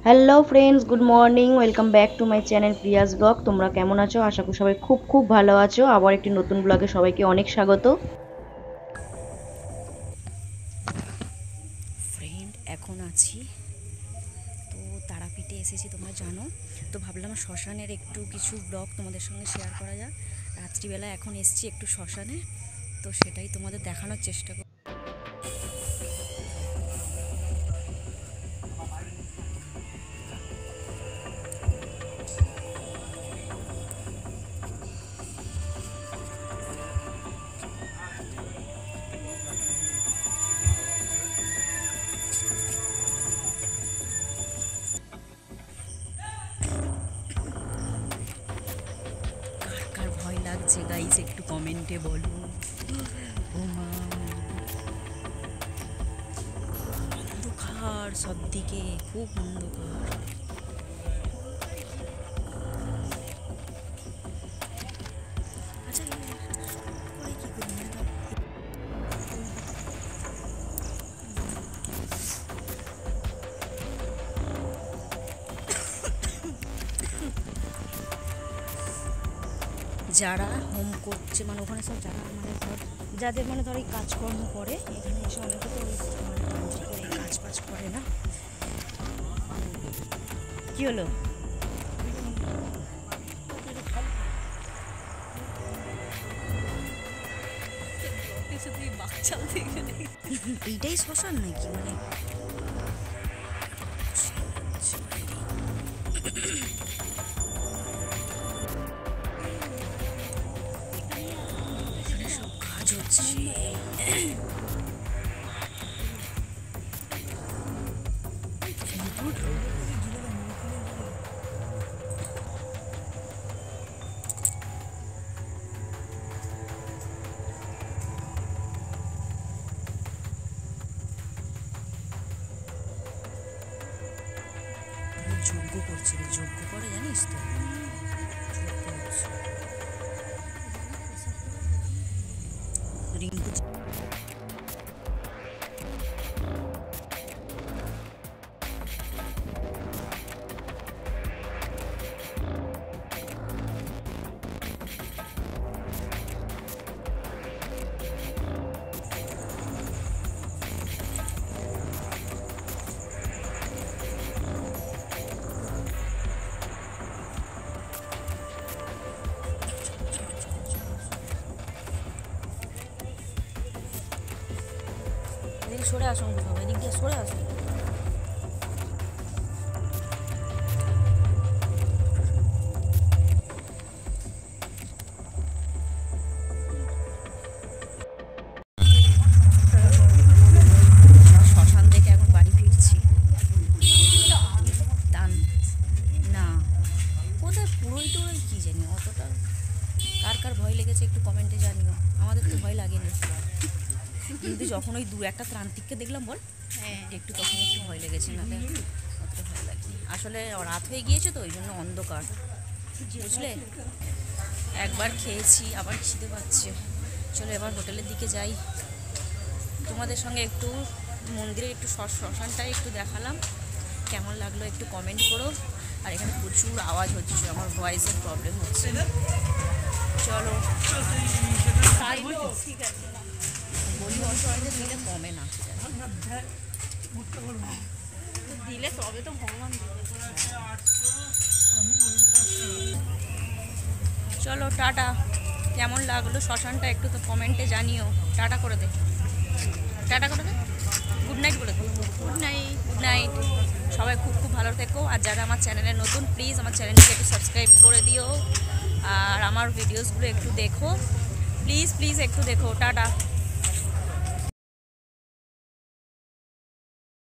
Hello friends, good morning. Welcome back to my channel Prius blog. তোমরা কেমন আছো? আশা করি সবাই খুব খুব ভালো আছো। আবার একটি নতুন ব্লগে সবাইকে অনেক স্বাগত। ফ্রেন্ড, এখন আছি তো তারাপীঠে এসেছি, তোমরা জানো। তো ভাবলাম শ্মশানের একটু কিছু ব্লগ তোমাদের সঙ্গে শেয়ার করা যাক। রাত্রিবেলা এখন এসছি একটু শ্মশানে, তো সেটাই তোমাদের দেখানোর চেষ্টা করি। কার কার ভয় লাগছে গাইস একটু কমেন্টে বলো। ও মা, অন্ধকার সব দিকে, খুব অন্ধকার। আচ্ছা, করে কি করি না? যারা হোম করছে, মানে ওখানে সব যারা মানে ধর যাদের মানে ধর এই কাজকর্ম করে, এখানে এসে অনেকে তো মানে তান্ত্রিকের এই কাজ বাজ করে না। কি হলো? এইটাই শ্মশান নাকি? মানে এখানে সব কাজ হচ্ছে। যজ্ঞ করছে, যজ্ঞ করে জানিস তো? যজ্ঞ হচ্ছে। রিঙ্কু এদিকে সরে আসুন, এদিক দিয়ে সরে আসুন। শ্মশান থেকে এখন বাড়ি ফিরছি। টান না, কোথায় পুরোই টুরোই কি জানি, অতটা কার কার ভয় লেগেছে একটু কমেন্টে জানিও। আমাদের তো ভয় লাগেনি, কিন্তু যখন ওই দু একটা ত্রান্তিককে দেখলাম বল, একটু তখন একটু ভয় লেগেছে, নাহলে অতটা ভয় লাগেনি। আসলে রাত হয়ে গিয়েছে তো, ওই জন্য অন্ধকার, বুঝলে। একবার খেয়েছি, আবার খিদে পাচ্ছে। চলো এবার হোটেলের দিকে যাই। তোমাদের সঙ্গে একটু মন্দিরের একটু শ্মশানটাই একটু দেখালাম, কেমন লাগলো একটু কমেন্ট করো। আর এখানে প্রচুর আওয়াজ হচ্ছে, আমার ভয়েসের প্রবলেম হচ্ছে। চলো বলি, অসহায়দের দিলে কমে না, দিলে তবে তো ভগবান। চলো টাটা। কেমন লাগলো শ্মশানটা একটু তো কমেন্টে জানিও। টাটা করে দে, টাটা করে দে, গুড নাইট বলে দে। Good night, good night. সবাই খুব খুব ভালো থেকো। আর যারা আমার চ্যানেলে নতুন, প্লিজ আমার চ্যানেলটিকে একটু সাবস্ক্রাইব করে দিও, আর আমার ভিডিওসগুলো একটু দেখো, প্লিজ প্লিজ একটু দেখো। টাটা।